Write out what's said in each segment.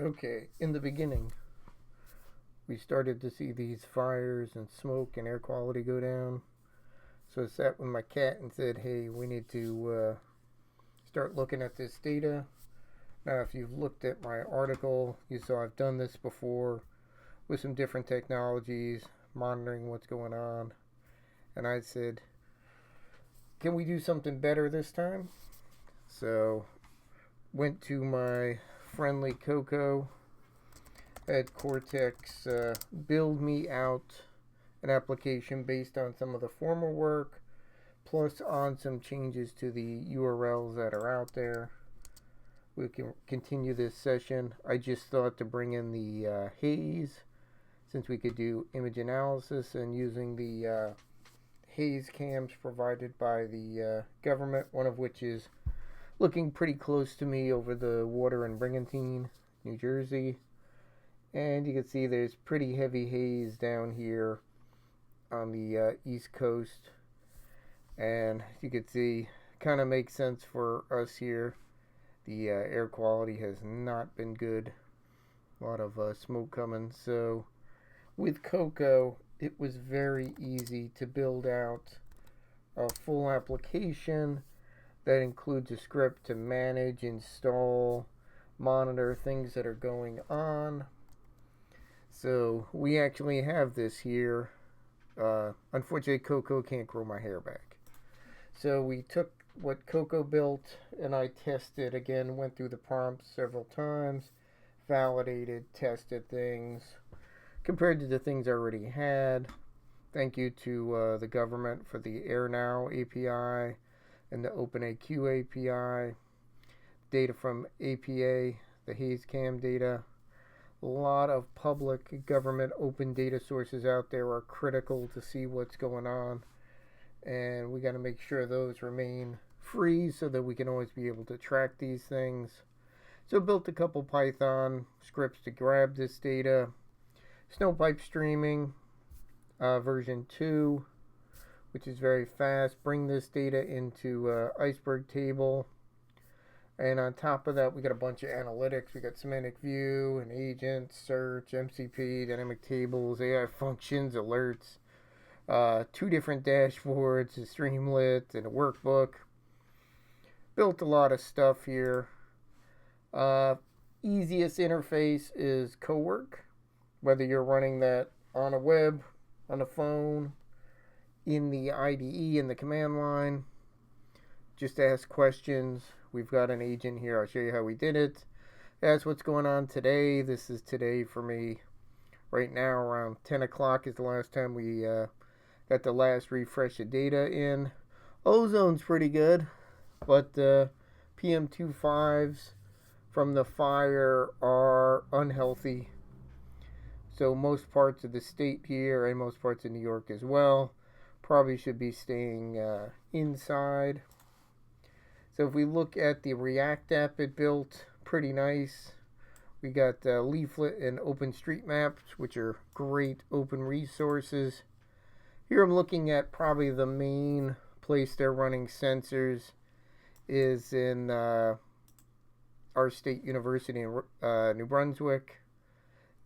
Okay, in the beginning, we started to see these fires and smoke and air quality go down. So I sat with my cat and said, hey, we need to start looking at this data. Now, if you've looked at my article, you saw I've done this before with some different technologies, monitoring what's going on. And I said, can we do something better this time? So, went to my friendly Coco, had Cortex build me out an application based on some of the former work, plus on some changes to the URLs that are out there. We can continue this session. I just thought to bring in the haze, since we could do image analysis and using the haze cams provided by the government, one of which is looking pretty close to me over the water in Brigantine, New Jersey. And you can see there's pretty heavy haze down here on the East Coast. And you can see, kind of makes sense for us here. The air quality has not been good. A lot of smoke coming. So with Coco, it was very easy to build out a full application that includes a script to manage, install, monitor things that are going on. So we actually have this here. Unfortunately, Coco can't grow my hair back. So we took what Coco built and I tested again, went through the prompts several times, validated, tested things, compared to the things I already had. Thank you to the government for the AirNow API and the OpenAQ API, data from APA, the HazeCam data. A lot of public government open data sources out there are critical to see what's going on, and we got to make sure those remain free so that we can always be able to track these things. So built a couple Python scripts to grab this data. Snowpipe Streaming version 2, which is very fast. Bring this data into Iceberg table. And on top of that, we got a bunch of analytics. We got Semantic View, and agent, search, MCP, dynamic tables, AI functions, alerts, 2 different dashboards, a Streamlit, and a workbook. Built a lot of stuff here. Easiest interface is Cowork, whether you're running that on a web, on a phone, in the IDE, in the command line. Just ask questions. We've got an agent here. I'll show you how we did it. That's what's going on today. This is today for me. Right now, around 10 o'clock is the last time we got the last refresh of data in. Ozone's pretty good, but PM2.5s from the fire are unhealthy. So most parts of the state here and most parts of New York as well probably should be staying inside. So if we look at the React app it built, pretty nice. We got Leaflet and OpenStreetMaps, which are great open resources. Here I'm looking at probably the main place they're running sensors is in our state university in New Brunswick.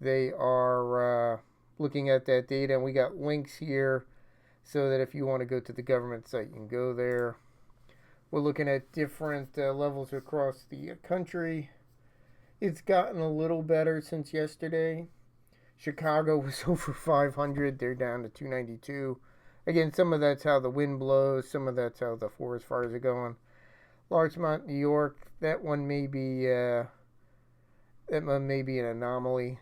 They are looking at that data, and we got links here so that if you want to go to the government site, you can go there. We're looking at different levels across the country. It's gotten a little better since yesterday. Chicago was over 500. They're down to 292. Again, some of that's how the wind blows. Some of that's how the forest fires are going. Larchmont, New York. That one may be an anomaly.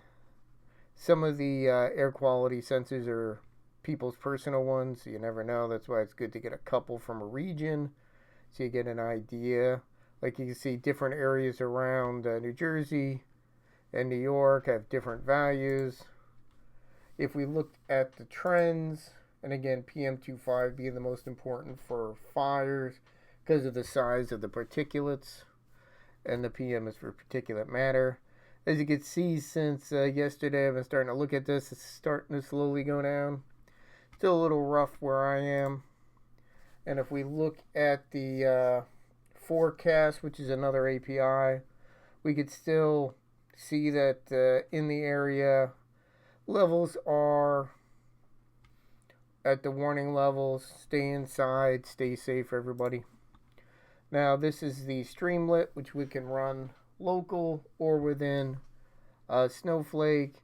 Some of the air quality sensors are people's personal ones. So you never know. That's why it's good to get a couple from a region, so you get an idea. Like you can see, different areas around New Jersey and New York have different values. If we look at the trends, and again, PM2.5 being the most important for fires because of the size of the particulates, and the PM is for particulate matter. As you can see, since yesterday, I've been starting to look at this. It's starting to slowly go down. Still a little rough where I am. And if we look at the forecast, which is another API, we could still see that in the area, levels are at the warning levels. Stay inside, stay safe, everybody. Now, this is the Streamlit, which we can run local or within Snowflake.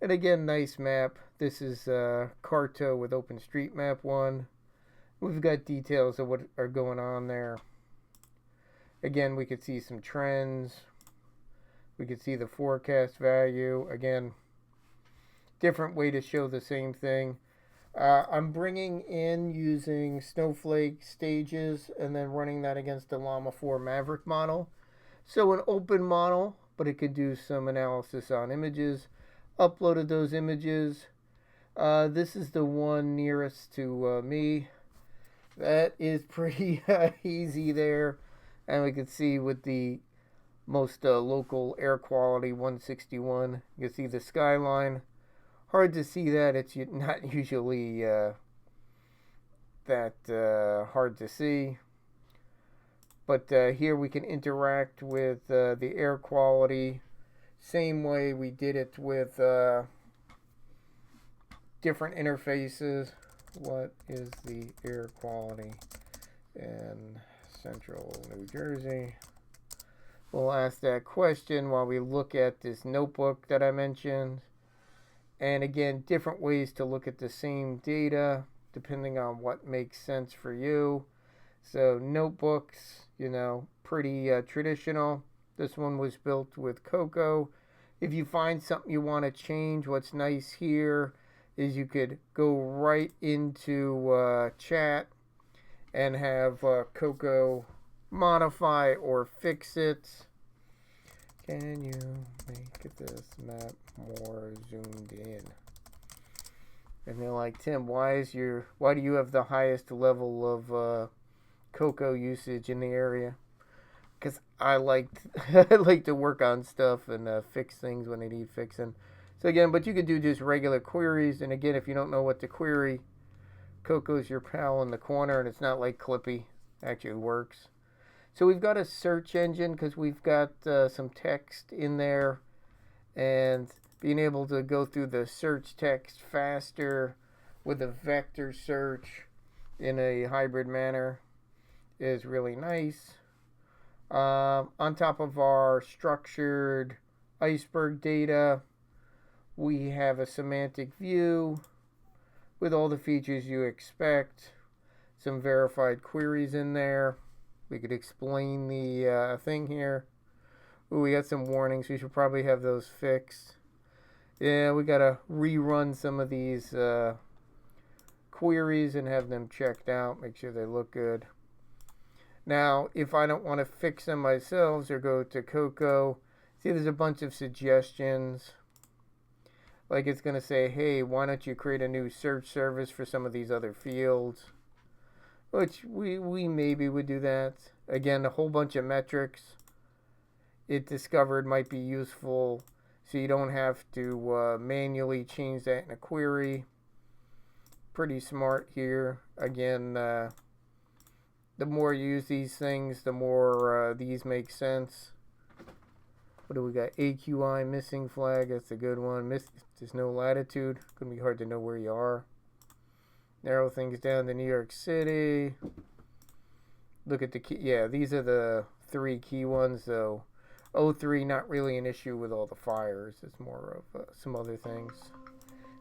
And again, nice map. This is Carto with OpenStreetMap 1. We've got details of what are going on there. Again, we could see some trends. We could see the forecast value. Again, different way to show the same thing. I'm bringing in using Snowflake stages and then running that against the Llama 4 Maverick model. So an open model, but it could do some analysis on images. Uploaded those images. This is the one nearest to me. That is pretty easy there. And we can see with the most local air quality 161. You can see the skyline. Hard to see that. It's not usually that hard to see. But here we can interact with the air quality. Same way we did it with different interfaces. What is the air quality in central New Jersey? We'll ask that question while we look at this notebook that I mentioned. And again, different ways to look at the same data depending on what makes sense for you. So notebooks, pretty traditional. This one was built with Cocoa. If you find something you want to change, what's nice here is you could go right into chat and have Cocoa modify or fix it. Can you make this map more zoomed in? And they're like, Tim, why do you have the highest level of Cocoa usage in the area? Because I like to work on stuff and fix things when they need fixing. So again, but you could do just regular queries. And again, if you don't know what to query, Cocoa's your pal in the corner, and it's not like Clippy. Actually works. So we've got a search engine because we've got some text in there, and being able to go through the search text faster with a vector search in a hybrid manner is really nice. On top of our structured iceberg data, we have a semantic view with all the features you expect. Some verified queries in there. We could explain the thing here. Ooh, we got some warnings. We should probably have those fixed. Yeah, we got to rerun some of these queries and have them checked out. Make sure they look good. Now, if I don't want to fix them myself or go to Cocoa, see there's a bunch of suggestions. Like it's going to say, hey, why don't you create a new search service for some of these other fields? Which we maybe would do that. Again, a whole bunch of metrics it discovered might be useful, so you don't have to manually change that in a query. Pretty smart here. Again, the more you use these things, the more these make sense. What do we got? AQI missing flag. That's a good one. There's no latitude. Gonna be hard to know where you are. Narrow things down to New York City. Look at the key. Yeah, these are the 3 key ones, though. 03, not really an issue with all the fires. It's more of some other things.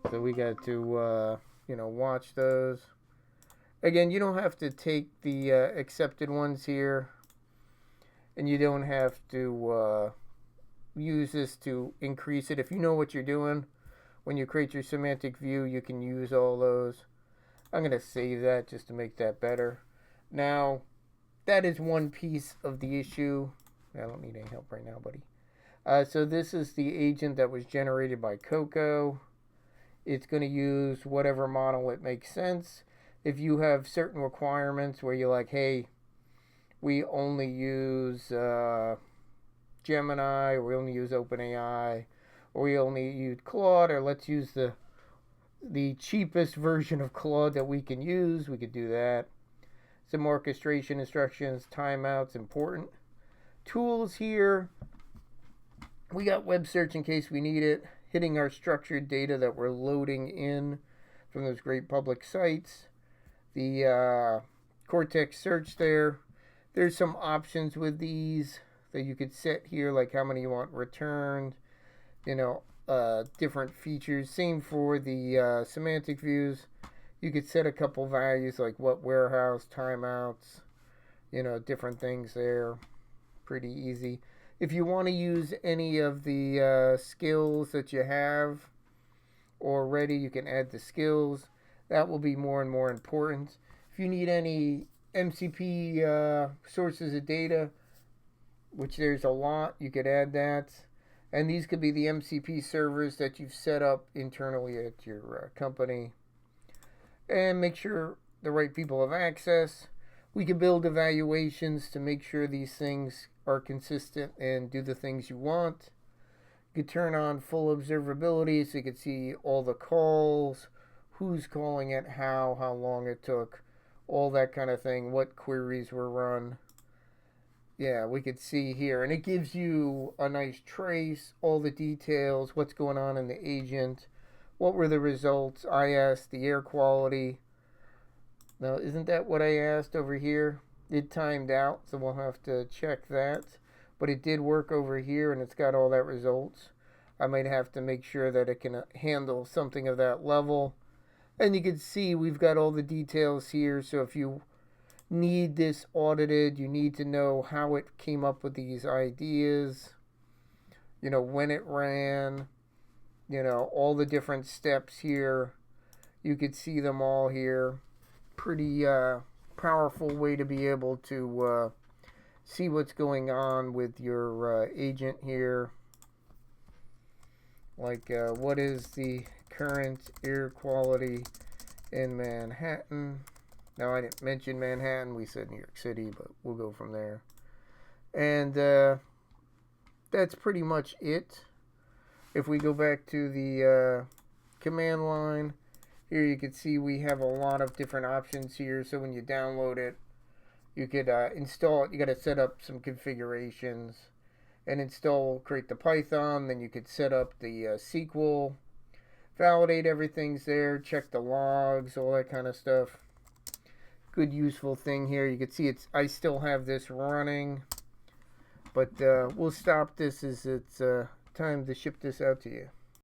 So we got to, watch those. Again, you don't have to take the accepted ones here. And you don't have to use this to increase it. If you know what you're doing, when you create your semantic view, you can use all those. I'm going to save that just to make that better. Now, that is one piece of the issue. I don't need any help right now, buddy. So this is the agent that was generated by Cocoa. It's going to use whatever model it makes sense. If you have certain requirements where you're like, hey, we only use Gemini, or we only use OpenAI, or we only use Claude, or let's use the cheapest version of Claude that we can use, we could do that. Some orchestration instructions, timeouts, important. Tools here, We got web search in case we need it, hitting our structured data that we're loading in from those great public sites. The Cortex search there. There's some options with these that you could set here, like how many you want returned, different features. Same for the semantic views. You could set a couple values like what warehouse, timeouts, different things there. Pretty easy. If you want to use any of the skills that you have already, you can add the skills. That will be more and more important. If you need any MCP sources of data, which there's a lot, you could add that. And these could be the MCP servers that you've set up internally at your company. And make sure the right people have access. We can build evaluations to make sure these things are consistent and do the things you want. You can turn on full observability so you can see all the calls, who's calling it, how long it took, all that kind of thing, what queries were run. Yeah, we could see here. And it gives you a nice trace, all the details, what's going on in the agent, what were the results. I asked the air quality. Now, isn't that what I asked over here? It timed out, so we'll have to check that. But it did work over here, and it's got all that results. I might have to make sure that it can handle something of that level. And you can see we've got all the details here. So if you need this audited, you need to know how it came up with these ideas, when it ran, all the different steps here. You could see them all here. Pretty powerful way to be able to see what's going on with your agent here. Like what is the current air quality in Manhattan? Now, I didn't mention Manhattan. We said New York City, but we'll go from there. And that's pretty much it. If we go back to the command line, here you can see we have a lot of different options here. So when you download it, you could install it. You got to set up some configurations and install, create the Python. Then you could set up the SQL, validate everything's there, check the logs, all that kind of stuff. Good useful thing here. You can see I still have this running, but we'll stop this as it's time to ship this out to you.